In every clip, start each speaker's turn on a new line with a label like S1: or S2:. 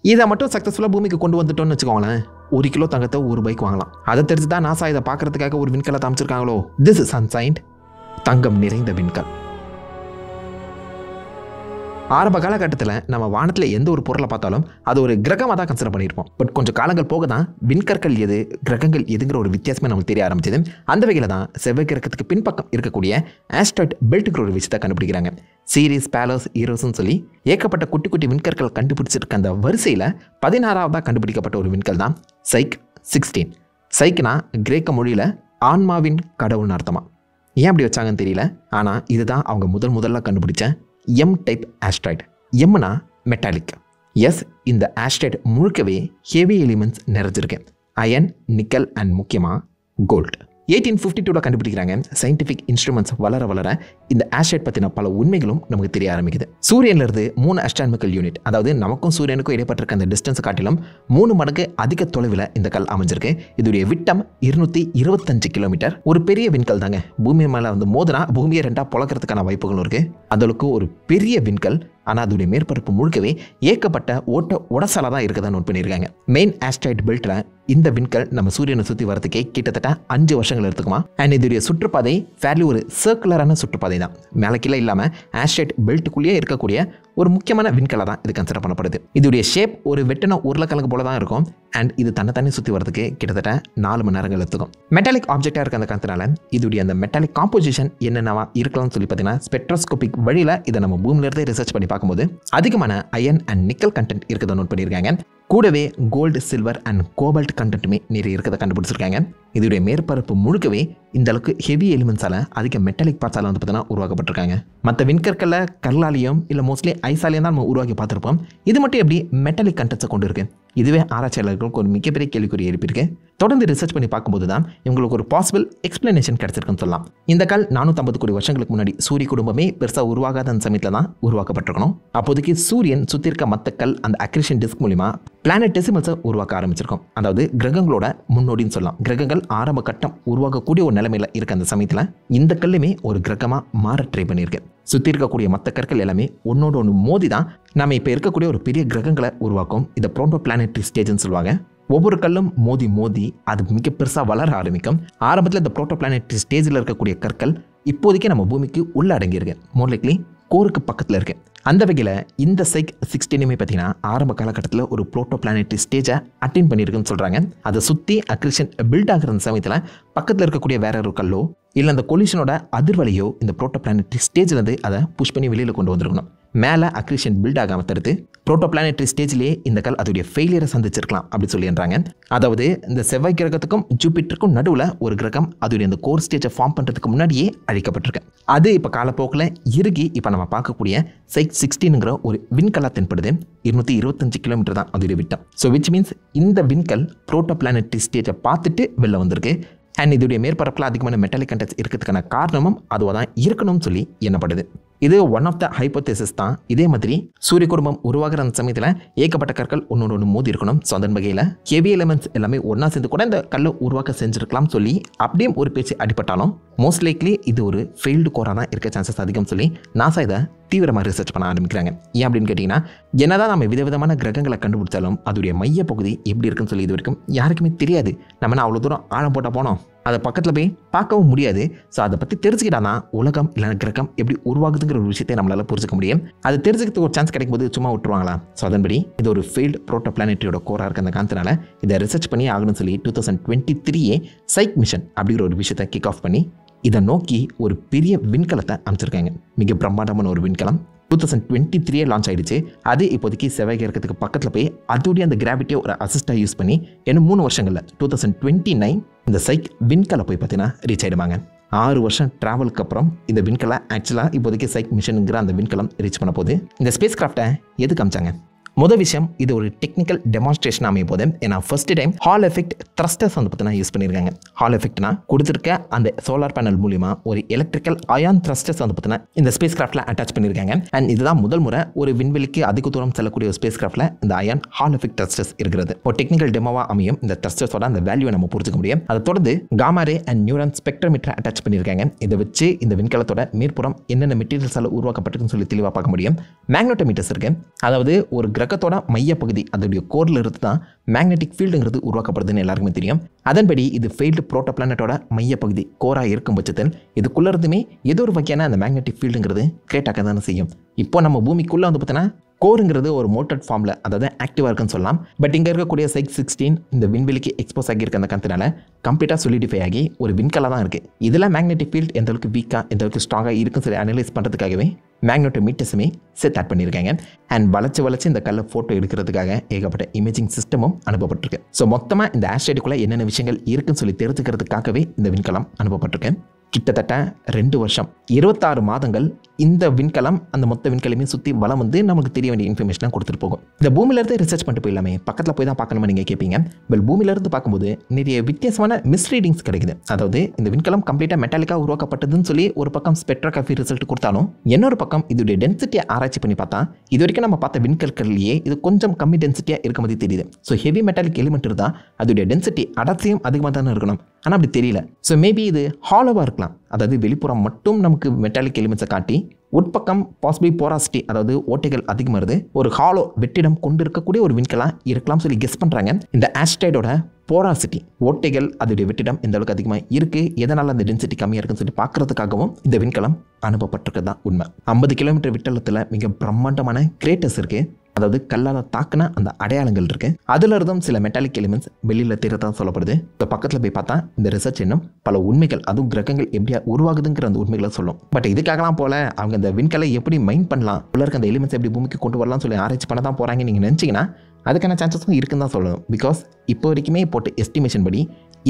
S1: இதை மட்டும் சக்ஸஸ்ஃபுல்லாக பூமிக்கு கொண்டு வந்துட்டோம்னு வச்சுக்கோங்களேன், 1 கிலோ தங்கத்தை 1 பைக் வாங்கலாம். அதை தெரிஞ்சு தான் நாசா இதை பார்க்கறதுக்காக ஒரு விண்கலத்தை அமைச்சிருக்காங்களோ. திஸ் இஸ் அன்சைன்ட் தங்கம் நிறைந்த விண்கல். ஆரம்ப காலகட்டத்தில் நம்ம வானத்தில் எந்த ஒரு பொருளை பார்த்தாலும் அது ஒரு கிரகமாக தான் கன்சிடர் பண்ணியிருப்போம். பட் கொஞ்சம் காலங்கள் போக தான் விண்கற்கள் எது கிரகங்கள் எதுங்கிற ஒரு வித்தியாசமே நமக்கு தெரிய ஆரம்பிச்சது. அந்த வகையில் தான் செவ்வாய் கிரகத்துக்கு பின்பக்கம் இருக்கக்கூடிய ஆஸ்ட்ராய்ட் பெல்ட்டுங்கிற ஒரு விஷயத்தை கண்டுபிடிக்கிறாங்க. சீரிஸ், பேலஸ், ஈரோஸ்ன்னு சொல்லி ஏகப்பட்ட குட்டி குட்டி விண்கற்கள் கண்டுபிடிச்சிருக்க அந்த வரிசையில் 16ஆவதாக கண்டுபிடிக்கப்பட்ட ஒரு விண்கல் தான் சைக் 16. சைக்னா கிரேக்க மொழியில் ஆன்மாவின் கடவுள்னு அர்த்தமா. ஏன் அப்படி வச்சாங்கன்னு தெரியல. ஆனால் இதுதான் அவங்க முதல்ல கண்டுபிடிச்ச எம் டைப் ஆஸ்ட்ராய்டு. எம்னா மெட்டாலிக். எஸ், இந்த ஆஸ்ட்ராய்டு முழுக்கவே ஹெவி எலிமெண்ட்ஸ் நிறைஞ்சிருக்கு. அயன், நிக்கல் அண்ட் முக்கியமாக கோல்டு. 1852 கண்டுபிடிக்கிறாங்க. சயின்டிஃபிக் இன்ஸ்ட்ருமெண்ட்ஸ் வளர வளர இந்த ஆஸ்ட்ராய்ட் பற்றின பல உண்மைகளும் நமக்கு தெரிய ஆரம்பிக்குது. சூரியனிலிருந்து 3 அஸ்ட்ரானமிக்கல் யூனிட், அதாவது நமக்கும் சூரியனுக்கும் இடைப்பட்டிருக்க அந்த டிஸ்டன்ஸை காட்டிலும் 3 மடங்கு அதிக தொலைவில் இந்த கல் அமைஞ்சிருக்கு. இதோடைய விட்டம் 225 கிலோமீட்டர். ஒரு பெரிய விண்கல் தாங்க. பூமி மேலே வந்து மோதினா பூமியை 2ஆக பொழக்கிறதுக்கான வாய்ப்புகளும் இருக்குது. அதற்கு ஒரு பெரிய விண்கல். ஆனால் அதோடைய மேற்பரப்பு முழுக்கவே ஏகப்பட்ட உடசலாக தான் இருக்குதான் நோட் பண்ணியிருக்காங்க. மெயின் ஆஸ்ட்ராய்ட் பெல்ட்டில் இந்த விண்கல் நம்ம சூரியனை சுற்றி வரதுக்கே கிட்டத்தட்ட 5 வருஷங்கள் எடுத்துக்குமா. அண்ட் இதோடைய சுற்றுப்பாதை ஃபேர்லி ஒரு சர்க்குலரான சுற்றுப்பாதை தான். மேலே கீழே இல்லாமல் ஆஸ்ட்ராய்ட் பெல்ட்டுக்குள்ளேயே இருக்கக்கூடிய ஒரு முக்கியமான விண்கலை தான் இது கன்சிடர் பண்ணப்படுது. இதோடைய ஷேப் ஒரு வெட்டின உருளைக்கிழங்கு போல தான் இருக்கும். அண்ட் இது தன்னை சுற்றி வரதுக்கு கிட்டத்தட்ட 4 மணி நேரங்கள் எடுத்துக்கும். மெட்டாலிக் ஆப்ஜெக்டாக இருக்க அந்த காரணத்தினால இதோடைய அந்த மெட்டாலிக் காம்போசிஷன் என்னென்னவா இருக்கலாம்னு சொல்லி பார்த்தீங்கன்னா ஸ்பெக்ட்ரோஸ்கோபிக் வழியில் இதை நம்ம பூமியிலிருந்தே ரிசர்ச் பண்ணி பார்க்கும்போது அதிகமான அயன் அண்ட் நிக்கல் கண்டென்ட் இருக்கிறத நோட் பண்ணியிருக்காங்க. கூடவே கோல்டு, சில்வர் அண்ட் கோபால்ட் கண்டென்ட்டுமே நிறைய இருக்கிறத கண்டுபிடிச்சிருக்காங்க. இதோடைய மேற்பரப்பு முழுக்கவே இந்த அளவுக்கு ஹெவி எலிமெண்ட்ஸால் அதிக மெட்டாலிக் பார்ட்ஸால் வந்து பார்த்தீங்கன்னா உருவாக்கப்பட்டிருக்காங்க. மற்ற விண்கற்களில் கல்லாலையும் இல்லை மோஸ்ட்லி ஐஸாலையும் தான் நம்ம உருவாக்கி பார்த்துருப்போம். இது மட்டும் எப்படி மெட்டாலிக் கண்டென்ட்ஸை கொண்டு இருக்கு? இதுவே ஆராய்ச்சியாளர்களுக்கு ஒரு மிகப்பெரிய கேள்விக்குறி எழுப்பியிருக்கு. தொடர்ந்து ரிசர்ச் பண்ணி பார்க்கும்போது தான் இவங்களுக்கு ஒரு பாசிபிள் எக்ஸ்பிளனேஷன் கிடைச்சிருக்குன்னு சொல்லலாம். இந்த கல் 450 கோடி வருஷங்களுக்கு முன்னாடி சூரிய குடும்பமே பெருசாக உருவாகாத அந்த சமயத்தில் தான் உருவாக்கப்பட்டிருக்கணும். அப்போதைக்கு சூரியன் சுற்றி இருக்க மற்ற கல் அந்த அக்ரிஷன் டிஸ்க் மூலிமா பிளானட்டெசிமல்ஸை உருவாக்க ஆரம்பிச்சிருக்கும். அதாவது கிரகங்களோட முன்னோடின்னு சொல்லலாம். கிரகங்கள் ஆரம்ப கட்டம் உருவாக்கக்கூடிய ஒரு நிலைமையில் இருக்க அந்த சமயத்தில் இந்த கல்லுமே ஒரு கிரகமாக மாற ட்ரை பண்ணியிருக்கு. சுற்றி இருக்கக்கூடிய மற்ற கற்கள் எல்லாமே ஒன்னோட ஒன்று மோதி தான் நம்ம இப்போ இருக்கக்கூடிய ஒரு பெரிய கிரகங்களை உருவாக்கும். இதை ப்ரோட்டோ பிளானட்டரி ஸ்டேஜ்னு சொல்லுவாங்க. ஒவ்வொரு கல்லும் மோதி அது மிக பெருசாக வளர ஆரம்பிக்கும். ஆரம்பத்தில் இந்த ப்ரோட்டோ பிளானட்டரி ஸ்டேஜில் இருக்கக்கூடிய கற்கள் இப்போதைக்கு நம்ம பூமிக்கு உள்ள அடங்கியிருக்கு. மோர் லைக்லி கோருக்கு பக்கத்தில் இருக்கு. அந்த வகையில் இந்த சைக் 16 பார்த்தீங்கன்னா ஆரம்ப காலகட்டத்தில் ஒரு ப்ரோட்டோ பிளானட்டரி ஸ்டேஜை அட்டைன் பண்ணியிருக்குன்னு சொல்கிறாங்க. அதை சுற்றி அக்ரிஷன் பில்ட் ஆகிற அந்த சமயத்தில் பக்கத்தில் இருக்கக்கூடிய வேற ஒரு கல்லோ இல்லை அந்த கொலிஷனோட அதிர்வலையோ இந்த ப்ரோட்டோ பிளானட்டரி ஸ்டேஜ்லேருந்து அதை புஷ் பண்ணி வெளியில் கொண்டு வந்திருக்கணும். மேலே அக்ரிஷன் பில்ட் ஆகாமல் தடுத்து ப்ரோட்டோ பிளானட்டரி ஸ்டேஜ்லேயே இந்த கல் அதோடைய ஃபெயிலியரை சந்திச்சிருக்கலாம் அப்படி சொல்லிடுறாங்க. அதாவது இந்த செவ்வாய் கிரகத்துக்கும் ஜூபிட்டருக்கும் நடுவில் ஒரு கிரகம் அதோடைய அந்த கோர் ஸ்டேஜை ஃபார்ம் பண்ணுறதுக்கு முன்னாடியே அழிக்கப்பட்டிருக்கு. அது இப்போ காலப்போக்கில் இறுகி இப்போ நம்ம பார்க்கக்கூடிய சைக் 16ங்கிற ஒரு விண்கலாக தென்படுது. 225 கிலோமீட்டர் தான் அதோடைய விட்டம். ஸோ விச் மீன்ஸ் இந்த விண்கல் ப்ரோட்டோ பிளானட்டரி ஸ்டேஜை பார்த்துட்டு வெளில வந்திருக்கு. அண்ட் இதோடைய மேற்பரப்பில் அதிகமான மெட்டாலிக் கண்டென்ட்ஸ் இருக்கிறதுக்கான காரணமும் அதுவாக தான் இருக்கணும்னு சொல்லி எண்ணப்படுது. இது ஒன் ஆஃப் த ஹைப்போதேசிஸ் தான். இதே மாதிரி சூரிய குடும்பம் உருவாகிற அந்த சமயத்தில் ஏகப்பட்ட கற்கள் ஒன்று மோதி இருக்கணும். ஸோ அதன் வகையில் ஹெவி எலிமெண்ட்ஸ் எல்லாமே ஒன்றா சேர்ந்து கூட இந்த கல்லை உருவாக்க செஞ்சிருக்கலாம் சொல்லி அப்படியே ஒரு பேச்சு அடிபட்டாலும் மோஸ்ட் லைக்லி இது ஒரு ஃபெயில்டு கோராக தான் இருக்க சான்சஸ் அதிகம் சொல்லி நாசா இதை தீவிரமாக ரிசர்ச் பண்ண ஆரம்பிக்கிறாங்க. ஏன் அப்படின்னு கேட்டிங்கன்னா என்னதான் நம்ம விதவிதமான கிரகங்களை கண்டுபிடிச்சாலும் அதோடைய மைய பகுதி எப்படி இருக்குன்னு சொல்லி இது வரைக்கும் யாருக்குமே தெரியாது. நம்ம அவ்வளோ தூரம் ஆழம் போட்டால் போனோம் அதை பக்கத்தில் போய் பார்க்கவும் முடியாது. ஸோ அதை பற்றி தெரிஞ்சுக்கிட்டா தான் உலகம் இல்லைனா கிரகம் எப்படி உருவாகுதுங்கிற ஒரு விஷயத்தை நம்மளால் புரிஞ்சுக்க முடியும். அது தெரிஞ்சுக்கிறதுக்கு ஒரு சான்ஸ் கிடைக்கும் போது சும்மா விட்டுருவாங்களா? ஸோ அதன்படி இது ஒரு ஃபெயில்டு ப்ரோட்டோ பிளானட்டரியோட கோராக இருக்க அந்த காரணத்தினால இதை ரிசர்ச் பண்ணி ஆகணும்னு சொல்லி 2023 சைக் மிஷன் அப்படிங்கிற ஒரு விஷயத்தை கிக் ஆஃப் பண்ணி இதை நோக்கி ஒரு பெரிய விண்கலத்தை அமைச்சிருக்காங்க. மிக பிரம்மாண்டமான ஒரு விண்கலம் 2023 லான்ச் ஆயிடுச்சு. அது இப்போதைக்கு செவ்வாய் கிரகத்துக்கு பக்கத்தில் போய் அதோடைய அந்த கிராவிட்டியை ஒரு அசிஸ்டாக யூஸ் பண்ணி இன்னும் 3 வருஷங்களில் 2029 இந்த சைக் விண்கலை போய் பார்த்தீங்கன்னா ரீச் ஆகிடுவாங்க. 6 வருஷம் ட்ராவலுக்கு அப்புறம் இந்த விண்கலை ஆக்சுவலாக இப்போதைக்கு சைக் மிஷனுங்கிற அந்த விண்கலம் ரீச் பண்ண போது இந்த ஸ்பேஸ் கிராஃப்டை எதுக்கு காமிச்சாங்க? முதல் விஷயம் இது ஒரு டெக்னிக்கல் டெமான்ஸ்ட்ரேஷன் அமைய போது ஏன்னா first time hall effect thrusters வந்து பார்த்தீங்கன்னா யூஸ் பண்ணியிருக்காங்க. ஹால் எஃபெக்ட்னா கொடுத்துருக்க அந்த சோலார் பேனல் மூலிமா ஒரு எலக்ட்ரிக்கல் அயான் த்ரஸ்டர்ஸ் வந்து பார்த்தீங்கன்னா இந்த ஸ்பேஸ் கிராஃப்டில் அட்டாச் பண்ணியிருக்காங்க. அண்ட் இதுதான் முதல் முறை ஒரு விண்வெளிக்கு அதிக தூரம் செல்லக்கூடிய ஒரு ஸ்பேஸ் கிராஃப்டில் இந்த அயான் ஹால் எஃபெக்ட் த்ரஸ்டர்ஸ் இருக்கிறது. ஒரு டெக்னிக்கல் டெமோவாக அமையும் இந்த த்ரஸ்டர்ஸோட அந்த வேல்யூவை நம்ம புரிஞ்சுக்க முடியும். அதை தொடர்ந்து காமாரே அண்ட் நியூரான் ஸ்பெக்ட்ரோமீட்டர் அட்டாச் பண்ணியிருக்காங்க. இதை வச்சு இந்த விண்கலத்தோட மேற்புறம் என்னென்ன மெட்டீரியல்ஸால் உருவாக்கப்பட்டிருக்குன்னு சொல்லி தெளிவாக பார்க்க முடியும். மேக்னோட்டோமீட்டர்ஸ் இருக்கு. அதாவது ஒரு கிரகம் கிரகத்தோட மையப்பகுதி அதோடைய கோரில் இருந்து தான் மேக்னெட்டிக் ஃபீல்டுங்கிறது உருவாக்கப்படுதுன்னு எல்லாருக்குமே தெரியும். அதன்படி இது ஃபெயில்டு புரோட்டோ பிளானட்டோட மையப்பகுதி கோராக இருக்கும் பட்சத்தில் இதுக்குள்ளே இருந்துமே ஏதோ ஒரு வகையான அந்த மேக்னெட்டிக் ஃபீல்டுங்கிறது கிரியேட் ஆக தானே செய்யும். இப்போ நம்ம பூமிக்குள்ளே வந்து பார்த்தீங்கன்னா கோருங்கிறது ஒரு மோட்டட் ஃபார்மில், அதாவது ஆக்டிவாக இருக்குன்னு சொல்லலாம். பட் இங்கே இருக்கக்கூடிய Site-16 இந்த விண்வெளிக்கு எக்ஸ்போஸ் ஆகியிருக்க அந்த காரணத்தினால கம்ப்ளீட்டாக சொலிடிஃபை ஆகி ஒரு விண்கலாக தான் இருக்குது. இதில் மேக்னெட்டிக் ஃபீல்ட் எந்த அளவுக்கு வீக்காக எந்த அளவுக்கு ஸ்ட்ராங்காக இருக்குன்னு சொல்லி அனலைஸ் பண்ணுறதுக்காகவே மேக்னெட்டோமீட்டர்ஸுமே செட் ஆட் பண்ணியிருக்காங்க. அண்ட் வளைச்சு இந்த கல்லை ஃபோட்டோ எடுக்கிறதுக்காக ஏகப்பட்ட இமேஜிங் சிஸ்டமும் அனுப்பப்பட்டிருக்கு. ஸோ மொத்தமாக இந்த ஆஸ்ட்ராய்டுக்குள்ளே என்னென்ன விஷயங்கள் இருக்குன்னு சொல்லி தெரிஞ்சுக்கிறதுக்காகவே இந்த விண்கலம் அனுப்பப்பட்டிருக்கு. கிட்டத்தட்ட 2 வருஷம் 26 மாதங்கள் இந்த விண்கலம் அந்த மொத்த விண்கலமே சுற்றி வளம் வந்து நமக்கு தெரிய வேண்டிய இன்ஃபர்மேஷனாக கொடுத்துட்டு போகும். இந்த பூமியிலேருந்து ரிசர்ச் பண்ணிட்டு போயிடலாமே, பக்கத்தில் போய் தான் பார்க்கணுமா நீங்கள் கேட்பீங்க. பட் பூமியிலேருந்து பார்க்கும்போது நிறைய வித்தியாசமான மிஸ்ரீடிங்ஸ் கிடைக்குது. அதாவது இந்த விண்கலம் கம்ப்ளீட்டாக மெட்டாலிக்காக உருவாக்கப்பட்டதுன்னு சொல்லி ஒரு பக்கம் ஸ்பெக்ட்ரோகிராஃபி ரிசல்ட் கொடுத்தாலும் இன்னொரு பக்கம் இதோடைய டென்சிட்டியை ஆராய்ச்சி பண்ணி பார்த்தா இது வரைக்கும் நம்ம பார்த்த விண்கற்கள்லேயே இது கொஞ்சம் கம்மி டென்சிட்டியாக இருக்க மாதிரி தெரியுது. ஸோ ஹெவி மெட்டாலிக் எலிமெண்ட் இருந்தால் அதோடைய டென்சிட்டி அடர்த்தியும் அதிகமாக தானே இருக்கணும். ஆனால் அப்படி தெரியல. ஸோ மேபி இது ஹாலோவாக இருக்கலாம். அதாவது வெளிப்புறம் மட்டும் நமக்கு மெட்டாலிக் எலிமெண்ட்ஸை காட்டி உட்பக்கம் பாசிபிள் போராசிட்டி, அதாவது ஓட்டைகள் அதிகமாக வருது, ஒரு ஹாலோ வெற்றிடம் கொண்டு இருக்கக்கூடிய ஒரு விண்கலம் இருக்கலாம் சொல்லி கெஸ் பண்ணுறாங்க. இந்த ஆஸ்ட்ராய்டோட போராசிட்டி, ஓட்டைகள் அதோடைய வெற்றிடம் எந்த அளவுக்கு அதிகமாக இருக்குது, எதனால் அந்த டென்சிட்டி கம்மியாக இருக்குன்னு சொல்லி பார்க்கறதுக்காகவும் இந்த விண்கலம் அனுப்பப்பட்டிருக்கு தான் உண்மை. 50 கிலோமீட்டர் விட்டலத்தில் மிக பிரம்மாண்டமான கிரேட்டர்ஸ் இருக்குது. அதாவது கல்லால் தாக்குன அந்த அடையாளங்கள் இருக்குது. அதில் இருந்தும் சில மெட்டாலிக் எலிமெண்ட்ஸ் வெளியில் தெரியதான் சொல்லப்படுது. இப்போ பக்கத்தில் போய் பார்த்தா இந்த ரிசர்ச் இன்னும் பல உண்மைகள், அதுவும் கிரகங்கள் எப்படியா உருவாகுதுங்கிற அந்த உண்மைகளை சொல்லும். பட் இதுக்காகலாம் போல அவங்க இந்த விண்கலை எப்படி மைண்ட் பண்ணலாம், உள்ள இருக்க அந்த எலிமெண்ட்ஸ் எப்படி பூமிக்கு கொண்டு வரலாம்னு சொல்லி ஆராய்ச்சி பண்ண தான் போகிறாங்க நீங்கள் நினச்சிங்கன்னா அதுக்கான சான்சஸும் இருக்குன்னு தான் சொல்லணும். பிகாஸ் இப்போ வரைக்குமே போட்ட எஸ்டிமேஷன் படி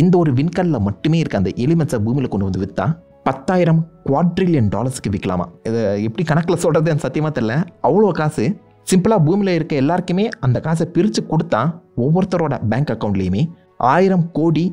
S1: இந்த ஒரு விண்கல்லில் மட்டுமே இருக்க அந்த எலிமெண்ட்ஸை பூமியில் கொண்டு வந்து விற்றா $10,000 குவாட்ரில்லியன் விற்கலாமா. இதை எப்படி கணக்கில் சொல்கிறது எனக்கு சத்தியமாக தெரியல. அவ்வளோ காசு சிம்பிளாக பூமியில் இருக்க எல்லாருக்குமே அந்த காசை பிரித்து கொடுத்தா ஒவ்வொருத்தரோட பேங்க் அக்கௌண்ட்லேயுமே $1000 கோடி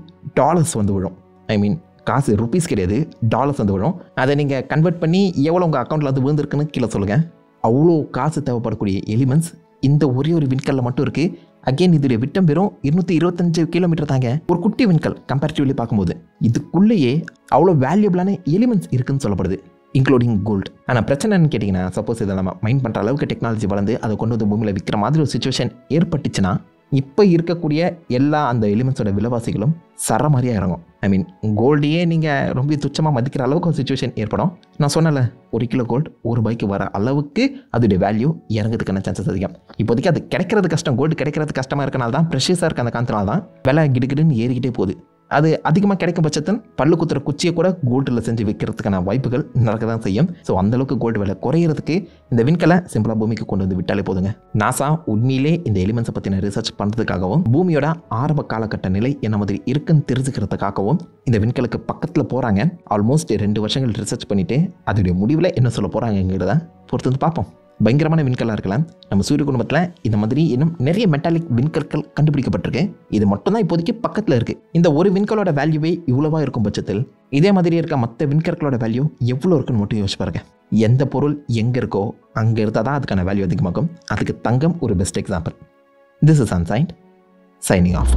S1: வந்து விழும். ஐ மீன் காசு ருபீஸ் கிடையாது, டாலர்ஸ் வந்து விழும். அதை நீங்கள் கன்வெர்ட் பண்ணி எவ்வளோ உங்கள் அக்கௌண்ட்டில் வந்து விழுந்திருக்குன்னு கீழே சொல்லுங்கள். அவ்வளோ காசு தேவைப்படக்கூடிய எலிமெண்ட்ஸ் இந்த ஒரே ஒரு விண்கல்ல மட்டும் இருக்குது. அகெயின் இதோடைய விட்டம் வெறும் 225 கிலோமீட்டர் தாங்க. ஒரு குட்டி விண்கல் கம்பேரிட்டிவ்லி பார்க்கும்போது இதுக்குள்ளேயே அவ்வளோ வேல்யூபிளான எலிமெண்ட்ஸ் இருக்குன்னு சொல்லப்படுது, இன்க்ளூடிங் கோல்டு. ஆனால் பிரச்சனைன்னு கேட்டிங்கன்னா, சப்போஸ் இதை நம்ம மைண்ட் பண்ணுற அளவுக்கு டெக்னாலஜி வளர்ந்து அதை கொண்டு வந்து பூமியில் விற்கிற மாதிரி ஒரு சுச்சுவேஷன் ஏற்பட்டுச்சுன்னா இப்போ இருக்கக்கூடிய எல்லா அந்த எலிமெண்ட்ஸோட விலைவாசிகளும் சரமாரியாக இறங்கும். ஐ மீன் கோல்டையே நீங்கள் ரொம்ப துச்சமாக மதிக்கிற அளவுக்கு ஒரு சுச்சுவேஷன் ஏற்படும். நான் சொன்னல, 1 கிலோ கோல்டு ₹1 வர அளவுக்கு அதோடைய வேல்யூ இறங்குறதுக்கான சான்சஸ் அதிகம். இப்போதைக்கு அது கிடைக்கிறது கஷ்டம், கோல்டு கிடைக்கிறது கஷ்டமாக இருக்கனால தான், ப்ரெஷஸாக இருக்க அந்த காரணத்தினால தான் விலை கிடுகிடுன்னு ஏறிக்கிட்டே போகுது. அது அதிகமாக கிடைக்கும் பட்சத்தில் பல்லு குத்துற குச்சியை கூட கோல்டில் செஞ்சு வைக்கிறதுக்கான வாய்ப்புகள் நடக்க தான் செய்யும். ஸோ அந்தளவுக்கு கோல்டு விலை குறையிறதுக்கு இந்த விண்கலை சிம்பிளாக பூமிக்கு கொண்டு வந்து விட்டாலே போதுங்க. நாசா உண்மையிலே இந்த எலிமெண்ட்ஸை பற்றின ரிசர்ச் பண்ணுறதுக்காகவும் பூமியோட ஆரம்ப காலகட்ட நிலை என்ன மாதிரி இருக்குன்னு தெரிஞ்சுக்கிறதுக்காகவும் இந்த விண்கலுக்கு பக்கத்தில் போகிறாங்க. ஆல்மோஸ்ட் 2 வருஷங்கள் ரிசர்ச் பண்ணிவிட்டு அதோடைய முடிவில் என்ன சொல்ல போகிறாங்கிறத பொறுத்து வந்து பார்ப்போம். பயங்கரமான விண்கலாக இருக்கலாம். நம்ம சூரிய குடும்பத்தில் இந்த மாதிரி இன்னும் நிறைய மெட்டாலிக் விண்கற்கள் கண்டுபிடிக்கப்பட்டிருக்கு. இது மட்டும் தான் இப்போதைக்கு பக்கத்தில் இருக்குது. இந்த ஒரு விண்கலோட வேல்யூவே இவ்வளோவா இருக்கும் பட்சத்தில் இதே மாதிரி இருக்க மற்ற விண்கற்களோட வேல்யூ எவ்வளோ இருக்குன்னு மட்டும் யோசிச்சு பாருங்க. எந்த பொருள் எங்கே இருக்கோ அங்கே இருந்தால் தான் அதுக்கான வேல்யூ அதிகமாகும். அதுக்கு தங்கம் ஒரு best example. This is unsigned, signing off.